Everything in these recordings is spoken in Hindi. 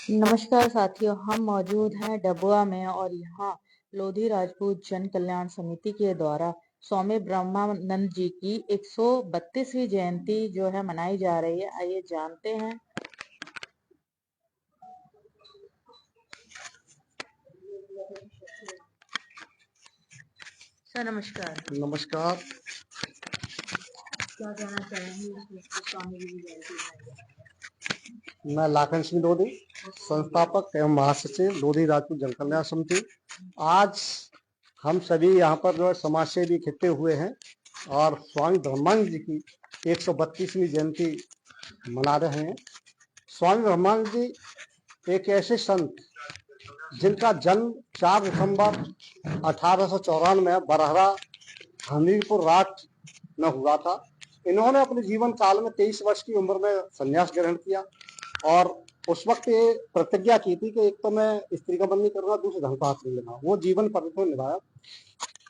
नमस्कार साथियों, हम मौजूद हैं डबुआ में और यहाँ लोधी राजपूत जन कल्याण समिति के द्वारा स्वामी ब्रह्मानंद जी की 132वीं जयंती जो है मनाई जा रही है। आइए जानते हैं। सर नमस्कार। नमस्कार। क्या कहना चाहेंगे स्वामी जी की जयंती मनाई जा रही है? मैं लाखन सिंह लोधी, संस्थापक एवं महासचिव लोधी राजपूत जन कल्याण समिति। आज हम सभी यहाँ पर जो है समाज से भी इकट्ठे हुए हैं और स्वामी ब्रह्मानंद जी की 132वीं जयंती मना रहे हैं। स्वामी ब्रह्मानंद जी एक ऐसे संत जिनका जन्म 4 दिसंबर 1894 में बरहरा हमीरपुर राठ में हुआ था। इन्होंने अपने जीवन काल में 23 वर्ष की उम्र में संन्यास ग्रहण किया और उस वक्त ये प्रतिज्ञा की थी कि एक तो मैं स्त्री का बंद नहीं करूंगा, दूसरे धन का हाथ नहीं लेना। वो जीवन पर्यटन निभाया।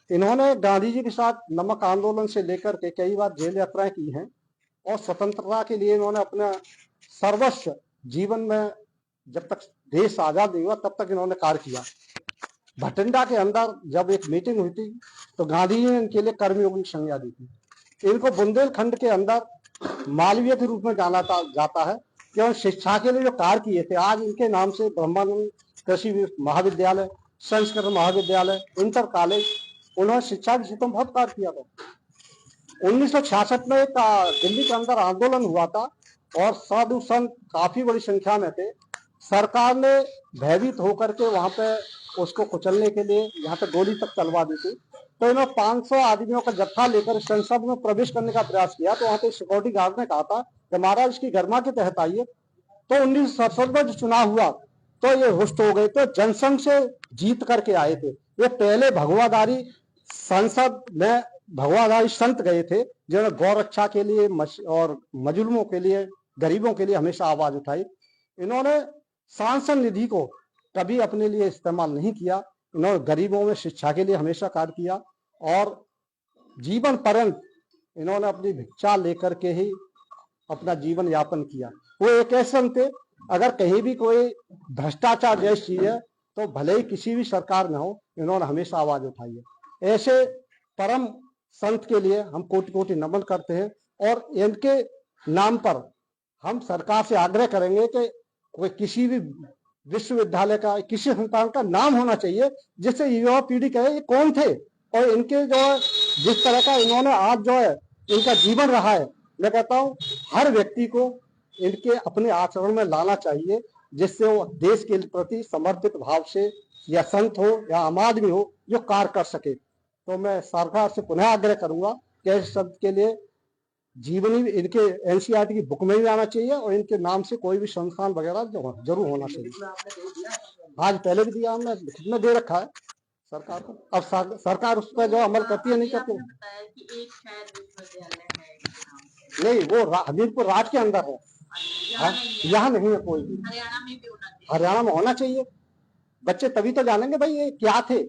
इन्होंने गांधी जी के साथ नमक आंदोलन से लेकर के कई बार जेल यात्राएं की हैं और स्वतंत्रता के लिए इन्होंने अपना सर्वस्व जीवन में, जब तक देश आजाद नहीं हुआ तब तक इन्होंने कार्य किया। भटिंडा के अंदर जब एक मीटिंग हुई थी तो गांधी जी ने इनके लिए कर्मयोगी की संज्ञा दी थी। इनको बुंदेलखंड के अंदर मालवीय के रूप में जाना जाता है कि शिक्षा के लिए जो कार्य किए थे, आज इनके नाम से ब्रह्मानंद कृषि महाविद्यालय, संस्कृत महाविद्यालय, इंटर कॉलेज, उन्होंने शिक्षा के क्षेत्र में बहुत कार्य किया था। 1966 में एक दिल्ली के अंदर आंदोलन हुआ था और साधु संत काफी बड़ी संख्या में थे। सरकार ने भयभीत होकर के वहां पे उसको कुचलने के लिए यहाँ पे गोली तक चलवा दी थी। तो इन्होंने 500 आदमियों का जत्था लेकर संसद में प्रवेश करने का प्रयास किया। तो वहां पे सिक्योरिटी गार्ड ने कहा था कि महाराज इसकी गरिमा के तहत आइए। तो 1967 में जो चुनाव हुआ तो ये रुष्ट हो गए। तो जनसंघ से जीत करके आए थे। ये पहले भगवाधारी संसद में भगवाधारी संत गए थे जिन्होंने गौ रक्षा के लिए और मजलूमों के लिए, गरीबों के लिए हमेशा आवाज उठाई। इन्होंने सांसद निधि को कभी अपने लिए इस्तेमाल नहीं किया। इन्होंने गरीबों में शिक्षा के लिए हमेशा कार्य किया और जीवन पर्यंत इन्होंने अपनी भिक्षा लेकर के ही अपना जीवन यापन किया। वो एक ऐसे संत थे, अगर कहीं भी कोई भ्रष्टाचार जैसी चीज है तो भले ही किसी भी सरकार में हो, इन्होंने हमेशा आवाज उठाई है। ऐसे परम संत के लिए हम कोटि कोटि नमन करते हैं और इनके नाम पर हम सरकार से आग्रह करेंगे कि कोई किसी भी विश्वविद्यालय का, किसी संस्थान का नाम होना चाहिए जिससे युवा पीढ़ी कहे ये कौन थे और इनके जो है जिस तरह का इन्होंने आज जो है इनका जीवन रहा है, मैं कहता हूँ हर व्यक्ति को इनके अपने आचरण में लाना चाहिए जिससे वो देश के प्रति समर्पित भाव से, या संत हो या आम आदमी हो, जो कार्य कर सके। तो मैं सरकार से पुनः आग्रह करूंगा कि ऐसे संत के लिए जीवनी इनके एनसीईआरटी की बुक में भी आना चाहिए और इनके नाम से कोई भी संस्थान वगैरह जरूर होना चाहिए। आज पहले भी दिया, हमने लिखित में दे रखा है सरकार को। अब सरकार उस पर जो अमल करती है नहीं करती नहीं, वो हमीरपुर राज के अंदर है, यहाँ नहीं है कोई भी। हरियाणा में होना चाहिए। बच्चे तभी तो जानेंगे भाई ये क्या थे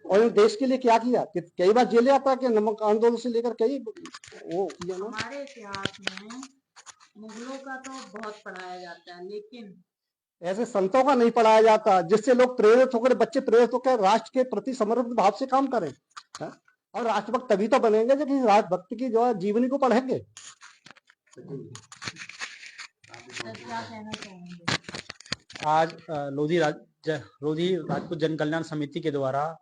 और देश के लिए क्या किया। कई बार जेल आता कि नमक आंदोलन से लेकर कई वो किया ना। हमारे इतिहास में मुगलों का तो बहुत पढ़ाया जाता है, लेकिन ऐसे संतों का नहीं पढ़ाया जाता जिससे लोग प्रेरित होकर, बच्चे प्रेरित होकर राष्ट्र के प्रति समर्पित भाव से काम करें। और राष्ट्रभक्त तभी तो बनेंगे जब किसी राष्ट्रभक्त की जो है जीवनी को पढ़ेंगे। क्या कहना चाहेंगे? आज लोधी राजपूत जन कल्याण समिति के द्वारा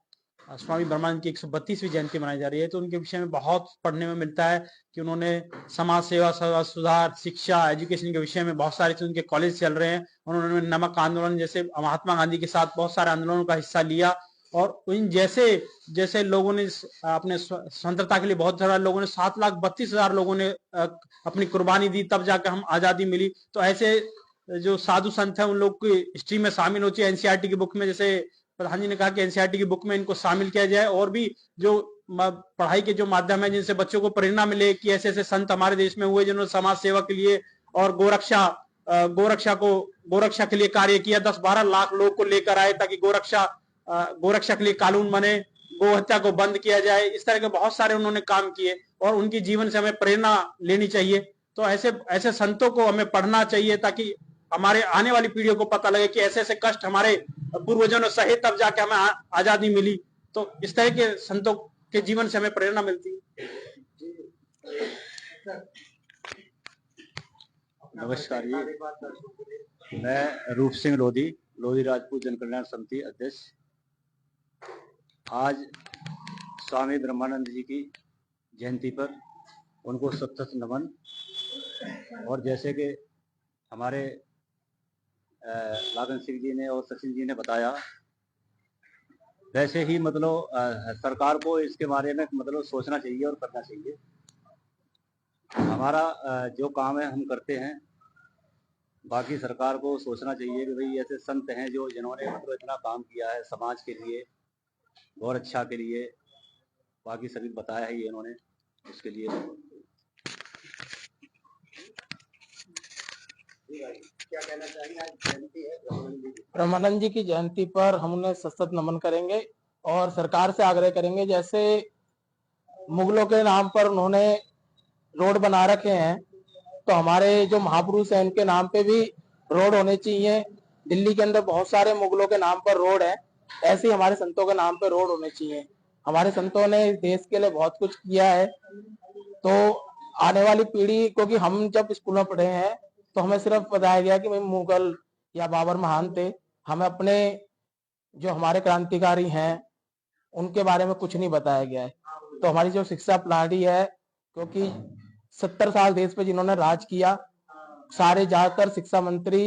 स्वामी ब्रह्मानंद की 132वीं जयंती मनाई जा रही है। तो उनके विषय में बहुत पढ़ने में मिलता है कि उन्होंने समाज सेवा, सुधार, शिक्षा, एजुकेशन के विषय में बहुत सारे उनके कॉलेज चल रहे हैं। उन्होंने नमक आंदोलन जैसे महात्मा गांधी के साथ बहुत सारे आंदोलनों का हिस्सा लिया और इन जैसे लोगों ने अपने स्वतंत्रता के लिए, बहुत सारे लोगों ने 7,32,000 लोगों ने अपनी कुर्बानी दी, तब जाकर हम आजादी मिली। तो ऐसे जो साधु संत है उन लोग की हिस्ट्री में शामिल होती है एनसीईआरटी की बुक में। जैसे प्रधान जी ने कहा कि एनसीईआरटी की बुक में इनको शामिल किया जाए और भी जो पढ़ाई के जो माध्यम है जिनसे बच्चों को प्रेरणा मिले कि ऐसे ऐसे संत हमारे देश में हुए जिन्होंने समाज सेवा के लिए और गोरक्षा के लिए कार्य किया। 10-12 लाख लोग को लेकर आए ताकि गोरक्षा के लिए कानून बने, गो हत्या को बंद किया जाए। इस तरह के बहुत सारे उन्होंने काम किए और उनकी जीवन से हमें प्रेरणा लेनी चाहिए। तो ऐसे संतों को हमें पढ़ना चाहिए ताकि हमारे आने वाली पीढ़ियों को पता लगे कि ऐसे ऐसे कष्ट हमारे पूर्वजों ने सहे, तब जाके हमें आजादी मिली। तो इस तरह के संतों के जीवन से हमें प्रेरणा मिलती है। नमस्कार जी, मैं रूप सिंह लोधी, लोधी राजपूत जन कल्याण समिति अध्यक्ष। आज स्वामी ब्रह्मानंद जी की जयंती पर उनको सतत नमन। और जैसे कि हमारे लागन सिंह जी ने और सचिन जी ने बताया, वैसे ही मतलब सरकार को इसके बारे में मतलब सोचना चाहिए और करना चाहिए। हमारा जो काम है हम करते हैं, बाकी सरकार को सोचना चाहिए कि भाई ऐसे संत हैं जो जिन्होंने मतलब इतना काम किया है समाज के लिए, और अच्छा के लिए, बाकी सभी बताया है ये इन्होंने, उसके लिए क्या कहना चाहिए? आज जयंती है ब्रह्मानंद जी की जयंती पर हम उन्हें सशक्त नमन करेंगे और सरकार से आग्रह करेंगे, जैसे मुगलों के नाम पर उन्होंने रोड बना रखे हैं, तो हमारे जो महापुरुष हैं उनके नाम पे भी रोड होने चाहिए। दिल्ली के अंदर बहुत सारे मुगलों के नाम पर रोड है, ऐसे ही हमारे संतों के नाम पर रोड होने चाहिए। हमारे संतों ने इस देश के लिए बहुत कुछ किया है, तो आने वाली पीढ़ी, क्योंकि हम जब स्कूल में पढ़े हैं तो हमें सिर्फ बताया गया कि भाई मुगल या बाबर महान थे, हमें अपने जो हमारे क्रांतिकारी हैं उनके बारे में कुछ नहीं बताया गया है। तो हमारी जो शिक्षा प्रणाली है, क्योंकि 70 साल देश पे जिन्होंने राज किया, सारे ज्यादातर शिक्षा मंत्री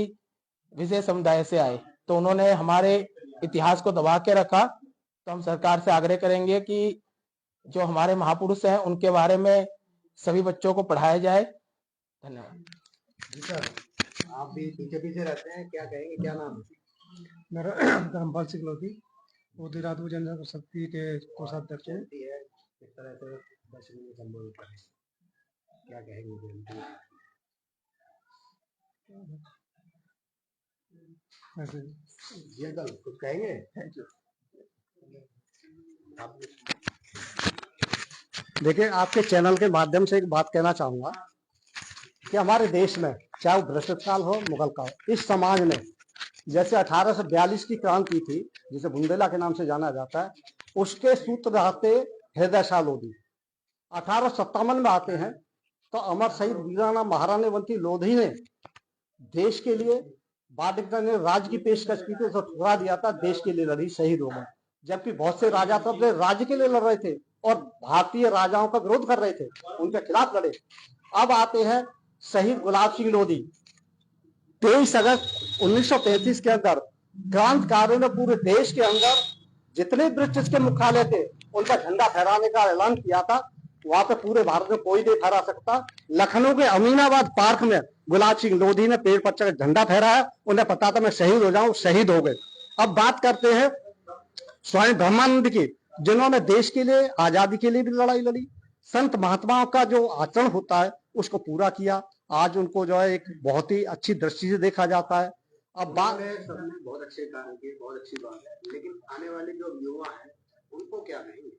विशेष समुदाय से आए, तो उन्होंने हमारे इतिहास को दबा के रखा। तो हम सरकार से आग्रह करेंगे कि जो हमारे महापुरुष हैं उनके बारे में सभी बच्चों को पढ़ाया जाए। धन्यवाद। जी सर, आप भी पीछे पीछे रहते हैं, क्या कहेंगे? क्या नाम है? मेरा धर्मपाल सिंह लोधी, लोधी राजपूत जन शक्ति के कोषाध्यक्ष हैं। किस तरह से दर्शन में संबोधित करें, क्या कहेंगे जयंती? जी अंकल, कुछ कहेंगे? देखिए, आपके चैनल के माध्यम से एक बात कहना चाहूंगा कि हमारे देश में चाहे वो ब्रिटिश काल हो, मुगल का हो, इस समाज में जैसे 1842 की क्रांति थी, जिसे बुंदेला के नाम से जाना जाता है, उसके सूत्रधार थे हृदय शाह लोधी। 1857 में आते हैं तो अमर शहीद वीराना महारानीवंती लोधी ने देश के लिए बालिका ने राज्य की पेशकश की थी, उसे ठुकरा दिया था, देश के लिए लड़ी, शहीद हो गए। जबकि बहुत से राजा तब राज्य के लिए लड़ रहे थे और भारतीय राजाओं का विरोध कर रहे थे, उनके खिलाफ लड़े। अब आते हैं शहीद गुलाब सिंह लोधी। 23 अगस्त 1933 के अंदर क्रांतिकारियों ने पूरे देश के अंदर जितने ब्रिटिश के मुख्यालय थे उनका झंडा फहराने का ऐलान किया था। वहां पे पूरे भारत में कोई नहीं फहरा सकता। लखनऊ के अमीनाबाद पार्क में गुलाब सिंह लोधी ने पेड़ पर चढ़ झंडा फहराया। उन्हें पता था मैं शहीद हो जाऊं, शहीद हो गए। अब बात करते हैं स्वामी ब्रह्मानंद की, जिन्होंने देश के लिए, आजादी के लिए भी लड़ाई लड़ी। संत महात्माओं का जो आचरण होता है उसको पूरा किया। आज उनको जो है एक बहुत ही अच्छी दृष्टि से देखा जाता है। अब बात सबने बहुत अच्छे कार्य किए, बहुत अच्छी बात है, लेकिन आने वाले जो युवा हैं उनको क्या कहेंगे?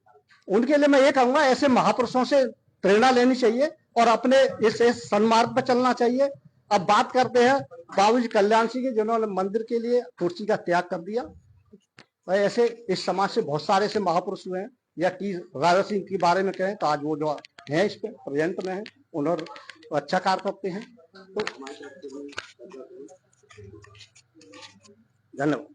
उनके लिए मैं ये कहूंगा, ऐसे महापुरुषों से प्रेरणा लेनी चाहिए और अपने इस सन्मार्ग पर चलना चाहिए। अब बात करते हैं बाबूजी कल्याण सिंह की, जिन्होंने मंदिर के लिए कुर्सी का त्याग कर दिया। ऐसे इस समाज से बहुत सारे से महापुरुष हुए हैं। या टी राजा सिंह के बारे में कहें तो आज वो जो है इस पे प्रेजेंट में है, उन्होंने अच्छा कार्य करते हैं। तो धन्यवाद।